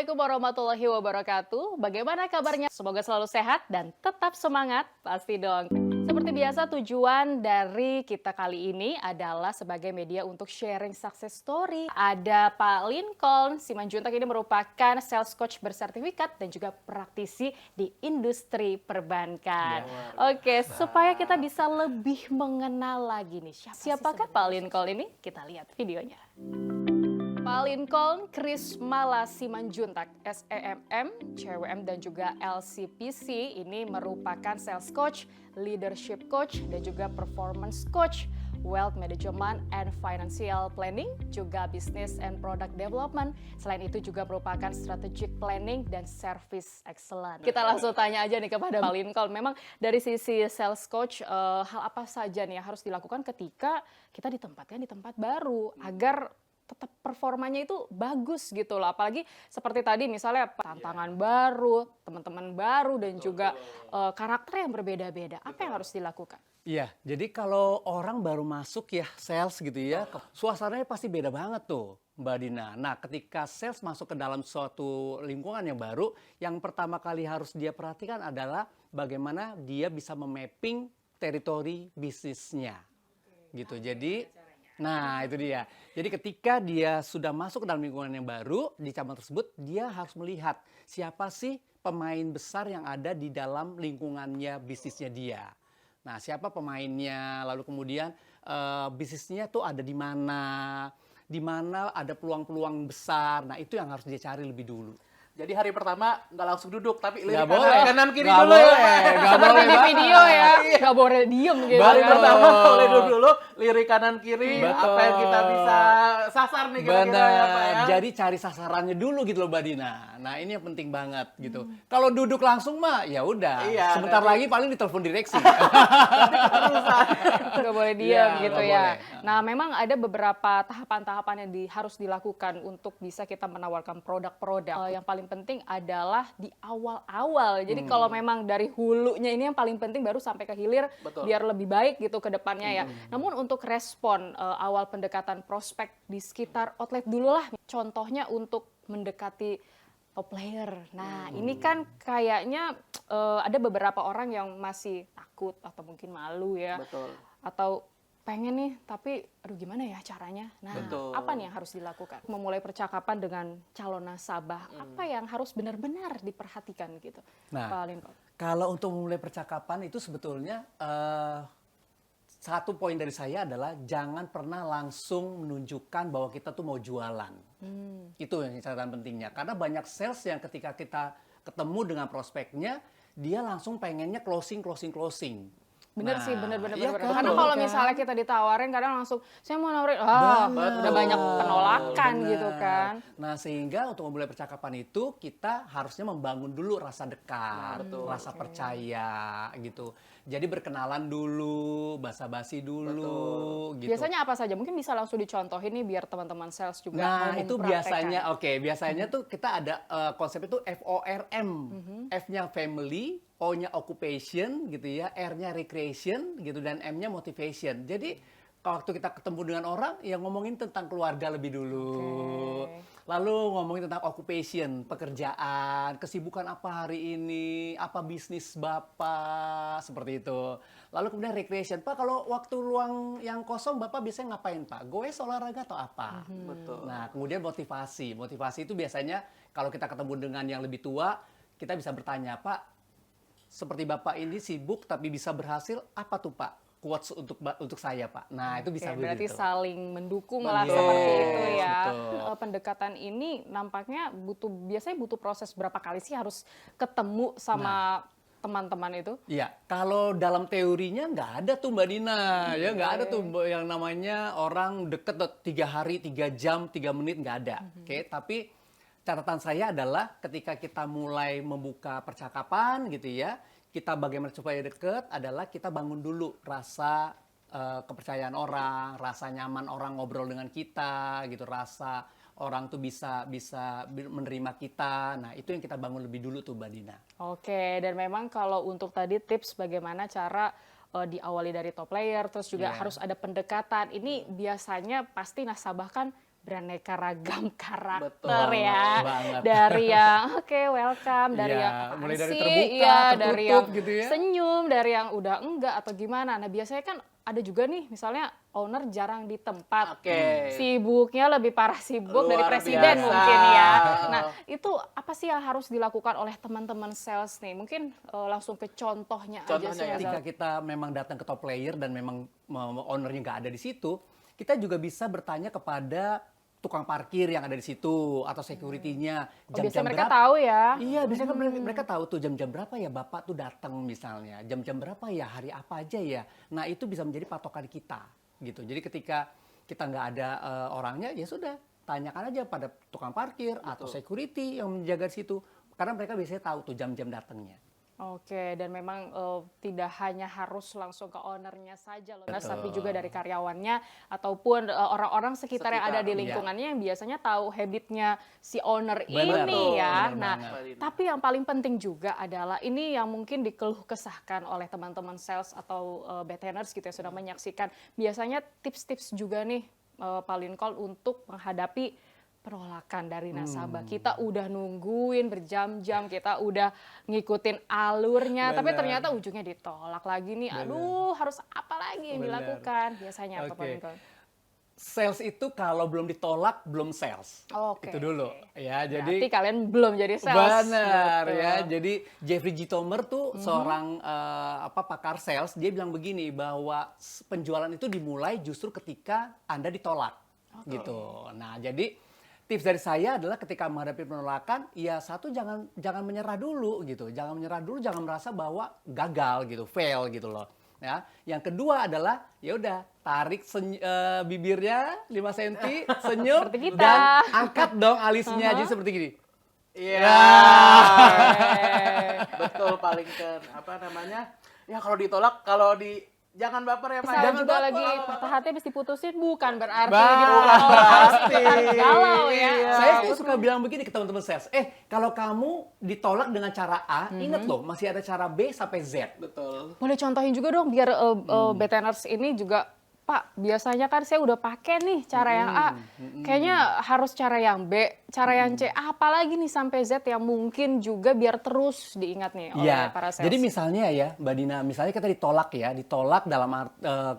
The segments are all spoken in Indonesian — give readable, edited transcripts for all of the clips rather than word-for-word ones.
Assalamualaikum warahmatullahi wabarakatuh. Bagaimana kabarnya? Semoga selalu sehat dan tetap semangat, pasti dong. Seperti biasa, tujuan dari kita kali ini adalah sebagai media untuk sharing success story. Ada Pak Lincoln Simanjuntak, ini merupakan sales coach bersertifikat dan juga praktisi di industri perbankan. Oke, supaya kita bisa lebih mengenal lagi nih, siapakah Pak Lincoln ini? Kita lihat videonya. Pak Lincoln Krismala Simanjuntak, SEMM, CWM dan juga LCPC ini merupakan sales coach, leadership coach dan juga performance coach, wealth management and financial planning, juga business and product development. Selain itu juga merupakan strategic planning dan service excellence. Kita langsung tanya aja nih kepada Pak Lincoln. Memang dari sisi sales coach, hal apa saja nih yang harus dilakukan ketika kita ditempatkan di tempat baru agar tetap performanya itu bagus gitu loh. Apalagi seperti tadi misalnya tantangan baru, teman-teman baru dan juga karakter yang berbeda-beda. Apa yang harus dilakukan? Iya, jadi kalau orang baru masuk ya sales gitu ya, suasananya pasti beda banget tuh Mbak Dina. Nah ketika sales masuk ke dalam suatu lingkungan yang baru, yang pertama kali harus dia perhatikan adalah bagaimana dia bisa memapping teritori bisnisnya. Gitu, jadi nah itu dia. Jadi ketika dia sudah masuk ke dalam lingkungan yang baru di cabang tersebut, dia harus melihat siapa sih pemain besar yang ada di dalam lingkungannya bisnisnya dia. Nah siapa pemainnya, lalu kemudian bisnisnya tuh ada di mana ada peluang-peluang besar. Nah itu yang harus dia cari lebih dulu. Jadi hari pertama nggak langsung duduk, tapi lirik kanan kiri nggak dulu boleh, ya. nggak Seperti boleh di banget. video ya, nggak boleh diem gitu. Hari kan. pertama boleh duduk dulu, lirik kanan kiri, Betul. apa yang kita bisa sasar nih kira-kira ya Pak ya. Jadi cari sasarannya dulu gitu loh Mbak Dina. Nah ini yang penting banget gitu. Kalau duduk langsung mah ya udah. Iya, Sebentar nanti- lagi paling ditelepon direksi. Nggak boleh diem Iya, gitu nggak ya. boleh. Nah memang ada beberapa tahapan-tahapan yang harus dilakukan untuk bisa kita menawarkan produk-produk. Yang paling penting adalah di awal-awal. Jadi kalau memang dari hulunya ini yang paling penting, baru sampai ke hilir. Betul. Biar lebih baik gitu ke depannya ya. Namun untuk respon awal pendekatan prospek di sekitar outlet dulu lah. Contohnya untuk mendekati top player. Nah ini kan kayaknya ada beberapa orang yang masih takut atau mungkin malu ya. Betul. Atau pengen nih tapi aduh gimana ya caranya. Nah Betul. apa nih yang harus dilakukan? Memulai percakapan dengan calon nasabah. Apa yang harus benar-benar diperhatikan gitu Nah, Pak Lincoln? Kalau untuk memulai percakapan itu sebetulnya satu poin dari saya adalah jangan pernah langsung menunjukkan bahwa kita tuh mau jualan. Itu yang catatan pentingnya. Karena banyak sales yang ketika kita ketemu dengan prospeknya, dia langsung pengennya closing. Bener Nah, sih, bener-bener. iya kan? Karena kalau Kan? misalnya kita ditawarin kadang langsung, saya mau nawarin, Betul. udah banyak penolakan Benar. gitu kan. Nah sehingga untuk memulai percakapan itu kita harusnya membangun dulu rasa dekat, Betul. rasa percaya gitu. Jadi berkenalan dulu, basa-basi dulu gitu. Biasanya apa saja? Mungkin bisa langsung dicontohin nih biar teman-teman sales juga Nah mau itu mempraktekkan. biasanya tuh kita ada konsep itu FORM. F-nya family, O-nya occupation gitu ya, R-nya recreation gitu dan M-nya motivation. Jadi kalau waktu kita ketemu dengan orang ya ngomongin tentang keluarga lebih dulu. Oke. Lalu ngomongin tentang occupation, pekerjaan, kesibukan apa hari ini, apa bisnis Bapak, seperti itu. Lalu kemudian recreation, Pak kalau waktu luang yang kosong Bapak biasanya ngapain Pak? Goes, olahraga atau apa? Betul. Nah kemudian motivasi. Motivasi itu biasanya kalau kita ketemu dengan yang lebih tua, kita bisa bertanya, Pak seperti Bapak ini sibuk tapi bisa berhasil, apa tuh Pak? Quotes untuk saya Pak. Nah itu bisa Oke, berarti begitu. saling mendukung lah Betul, seperti itu ya. betul. Pendekatan ini nampaknya biasanya butuh proses berapa kali sih harus ketemu sama teman-teman itu? Iya, kalau dalam teorinya nggak ada tuh Mbak Dina, ya nggak ada tuh yang namanya orang deket 3 hari, 3 jam, 3 menit nggak ada. Oke, tapi catatan saya adalah ketika kita mulai membuka percakapan gitu ya, kita bagaimana supaya deket adalah kita bangun dulu rasa kepercayaan orang, rasa nyaman orang ngobrol dengan kita gitu, rasa orang tuh bisa menerima kita. Nah, itu yang kita bangun lebih dulu tuh Mbak Dina. Oke, dan memang kalau untuk tadi tips bagaimana cara diawali dari top layer, terus juga Iya. harus ada pendekatan. Ini biasanya pasti nasabah kan beraneka ragam karakter Betul ya. banget. Dari yang oke welcome, dari Iya, yang apaan mulai dari sih? terbuka, Iya, dari tertutup yang gitu ya. senyum, dari yang udah enggak atau gimana. Nah biasanya kan ada juga nih misalnya owner jarang di tempat. Oke. Sibuknya lebih parah sibuk dari Luar presiden biasa. mungkin ya. Nah itu apa sih yang harus dilakukan oleh teman-teman sales nih? Mungkin langsung ke contohnya aja Contohnya sih. ya. Azal. Ketika kita memang datang ke top player dan memang ownernya nggak ada di situ, kita juga bisa bertanya kepada tukang parkir yang ada di situ atau security-nya. Oh, biasanya mereka tahu ya. Iya, biasanya kan mereka tahu tuh jam-jam berapa ya Bapak tuh datang misalnya. Jam-jam berapa ya, hari apa aja ya. Nah, itu bisa menjadi patokan kita gitu. Jadi ketika kita nggak ada orangnya, ya sudah, tanyakan aja pada tukang parkir atau security yang menjaga di situ. Karena mereka biasanya tahu tuh jam-jam datangnya. Oke, dan memang tidak hanya harus langsung ke ownernya saja loh, tapi juga dari karyawannya ataupun orang-orang sekitar yang ada di Sekitar, lingkungannya yang biasanya tahu habitnya si owner Benar, ini ya. benar Nah, banget. tapi yang paling penting juga adalah ini yang mungkin dikeluh kesahkan oleh teman-teman sales atau BTNers gitu yang sudah menyaksikan. Biasanya tips-tips juga nih Pak Lincoln untuk menghadapi penolakan dari nasabah. Kita udah nungguin berjam-jam, kita udah ngikutin alurnya, tapi Benar. ternyata ujungnya ditolak lagi nih. Aduh, harus apa lagi yang Benar. dilakukan? Biasanya apa Pak Oke. Lincoln? Sales itu kalau belum ditolak, belum sales. Oke. Itu dulu. Ya, Berarti jadi kalian belum jadi sales. benar Betul. ya. Jadi Jeffrey G. Tomer tuh seorang pakar sales, dia bilang begini bahwa penjualan itu dimulai justru ketika Anda ditolak gitu. Nah, jadi tips dari saya adalah ketika menghadapi penolakan, ya satu jangan menyerah dulu gitu. Jangan menyerah dulu, jangan merasa bahwa gagal gitu, fail gitu loh. Ya. Yang kedua adalah ya udah tarik bibirnya 5 cm, senyum Seperti kita. dan angkat dong alisnya jadi seperti gini. Iya. Oke. Betul paling apa namanya? Ya kalau ditolak, jangan baper ya Pak. Bisa Jangan juga baper. lagi patah hati habis diputusin bukan berarti Bukan ditolak. berarti. Galau ya. Iya. Saya tuh suka bilang begini ke teman-teman sales, kalau kamu ditolak dengan cara A, ingat loh masih ada cara B sampai Z. Betul. Boleh contohin juga dong biar BTNers ini juga, Pak, biasanya kan saya udah pakai nih cara yang A, kayaknya harus cara yang B, cara yang C, apalagi nih sampai Z yang mungkin juga biar terus diingat nih oleh Iya, para sales. jadi misalnya ya Mbak Dina, misalnya kita ditolak dalam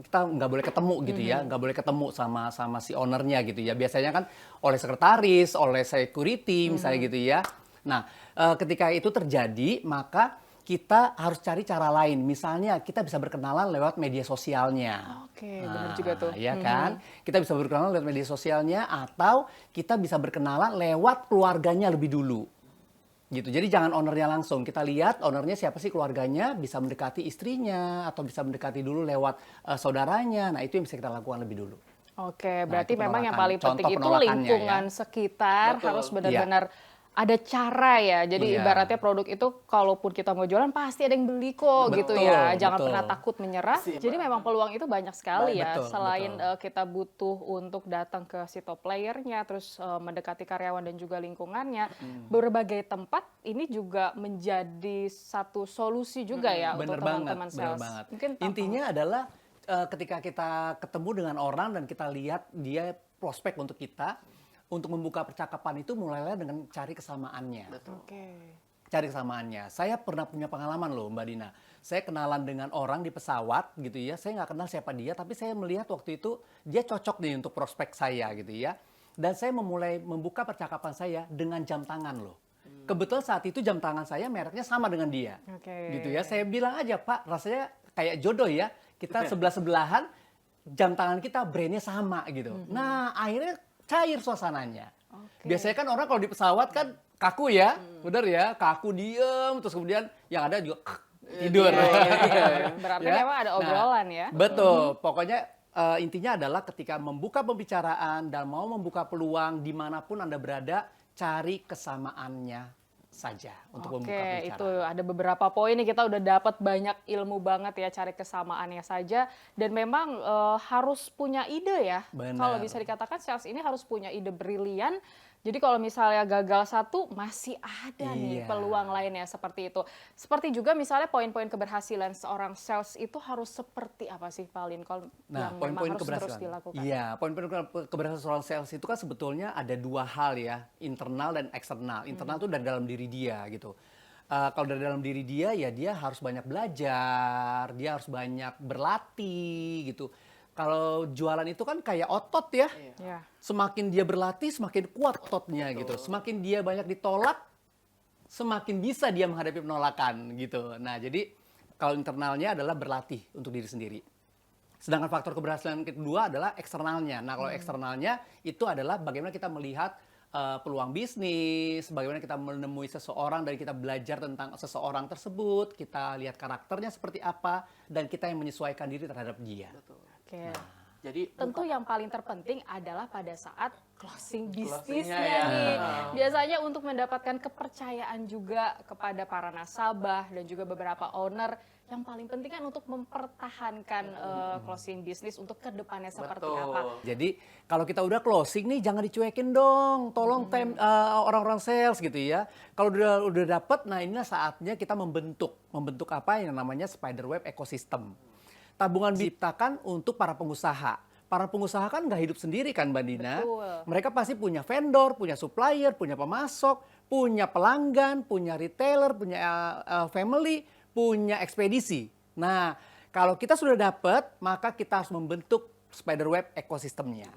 kita nggak boleh ketemu gitu ya, nggak boleh ketemu sama si ownernya gitu ya. Biasanya kan oleh sekretaris, oleh security misalnya gitu ya. Nah, ketika itu terjadi, maka kita harus cari cara lain. Misalnya kita bisa berkenalan lewat media sosialnya. Oke, benar juga tuh. Ya kan? Kita bisa berkenalan lewat media sosialnya atau kita bisa berkenalan lewat keluarganya lebih dulu. Gitu. Jadi jangan ownernya langsung. Kita lihat ownernya siapa sih keluarganya, bisa mendekati istrinya atau bisa mendekati dulu lewat saudaranya. Nah, itu yang bisa kita lakukan lebih dulu. Oke, Nah, berarti itu memang yang penolakan. paling penting Contoh itu penolakannya lingkungan ya. sekitar Betul. harus benar-benar ada cara ya. Jadi Iya. ibaratnya produk itu kalaupun kita mau jualan pasti ada yang beli kok gitu Betul, ya. Jangan betul. pernah takut menyerah. Sih, Jadi memang peluang itu banyak sekali ya. Betul, Selain betul. kita butuh untuk datang ke si top playernya, terus mendekati karyawan dan juga lingkungannya, berbagai tempat ini juga menjadi satu solusi juga ya untuk Bener banget, teman-teman bener sales. banget. Mungkin Intinya adalah ketika kita ketemu dengan orang dan kita lihat dia prospek untuk kita, untuk membuka percakapan itu mulailah dengan cari kesamaannya. Oke. Cari kesamaannya. Saya pernah punya pengalaman loh Mbak Dina. Saya kenalan dengan orang di pesawat gitu ya. Saya nggak kenal siapa dia, tapi saya melihat waktu itu dia cocok nih untuk prospek saya gitu ya. Dan saya memulai membuka percakapan saya dengan jam tangan loh. Kebetulan saat itu jam tangan saya mereknya sama dengan dia. Oke. Gitu ya. Saya bilang aja, Pak, rasanya kayak jodoh ya. Kita sebelah-sebelahan, jam tangan kita brandnya sama gitu. Nah, akhirnya cair suasananya. Oke. Biasanya kan orang kalau di pesawat kan kaku ya, bener ya, kaku diem, terus kemudian yang ada juga tidur. Berarti Ya. memang ada obrolan ya. Betul, pokoknya intinya adalah ketika membuka pembicaraan dan mau membuka peluang dimanapun Anda berada, cari kesamaannya saja untuk membuka Oke, pembicaraan. itu ada beberapa poin nih kita udah dapat banyak ilmu banget ya cari kesamaannya saja dan memang harus punya ide ya. Benar. Kalau bisa dikatakan sales ini harus punya ide brilian Jadi kalau misalnya gagal satu, masih ada nih Iya. peluang lainnya seperti itu. Seperti juga misalnya poin-poin keberhasilan seorang sales itu harus seperti apa sih Pak Lincoln Nah, yang memang poin-poin harus terus keberhasilan. dilakukan? Iya, poin-poin keberhasilan seorang sales itu kan sebetulnya ada dua hal ya, internal dan eksternal. Internal tuh dari dalam diri dia gitu. Kalau dari dalam diri dia, ya dia harus banyak belajar, dia harus banyak berlatih gitu. Kalau jualan itu kan kayak otot ya. Ya. Semakin dia berlatih, semakin kuat ototnya gitu. Semakin dia banyak ditolak, semakin bisa dia menghadapi penolakan gitu. Nah, jadi kalau internalnya adalah berlatih untuk diri sendiri. Sedangkan faktor keberhasilan kedua adalah eksternalnya. Nah, kalau eksternalnya itu adalah bagaimana kita melihat peluang bisnis, bagaimana kita menemui seseorang dan kita belajar tentang seseorang tersebut, kita lihat karakternya seperti apa, dan kita yang menyesuaikan diri terhadap dia. Oke. Jadi Tentu yang paling terpenting adalah pada saat closing bisnisnya ya. nih. Biasanya untuk mendapatkan kepercayaan juga kepada para nasabah dan juga beberapa owner, yang paling penting kan untuk mempertahankan closing bisnis untuk kedepannya seperti apa. Jadi kalau kita udah closing nih jangan dicuekin dong. Tolong orang-orang sales gitu ya. Kalau udah dapet, nah inilah saatnya kita membentuk apa yang namanya spiderweb ecosystem. Tabungan diciptakan untuk para pengusaha. Para pengusaha kan nggak hidup sendiri kan Mbak Dina. Betul. Mereka pasti punya vendor, punya supplier, punya pemasok, punya pelanggan, punya retailer, punya family, punya ekspedisi. Nah, kalau kita sudah dapat, maka kita harus membentuk spiderweb ekosistemnya.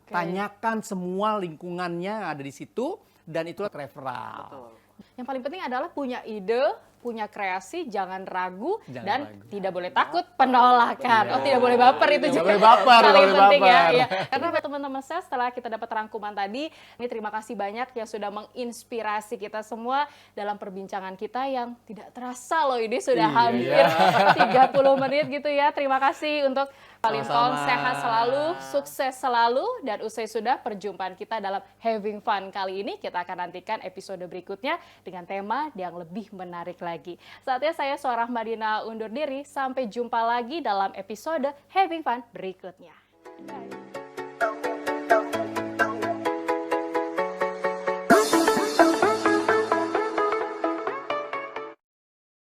Tanyakan semua lingkungannya yang ada di situ, dan itulah referral. Yang paling penting adalah punya ide, punya kreasi, jangan ragu, Jangan dan ragu. tidak boleh takut penolakan. Oh, tidak boleh baper itu Tidak juga boleh baper, paling tidak boleh penting ya. baper. Iya. Karena buat teman-teman saya setelah kita dapat rangkuman tadi, ini terima kasih banyak yang sudah menginspirasi kita semua dalam perbincangan kita yang tidak terasa loh, ini sudah Iya. hampir 30 menit gitu ya. Terima kasih untuk Pak Lincoln, Sama-sama. sehat selalu, sukses selalu, dan usai sudah perjumpaan kita dalam Having Fun kali ini, kita akan nantikan episode berikutnya dengan tema yang lebih menarik lagi. Saatnya saya Suara Madina undur diri, sampai jumpa lagi dalam episode Having Fun berikutnya. Bye.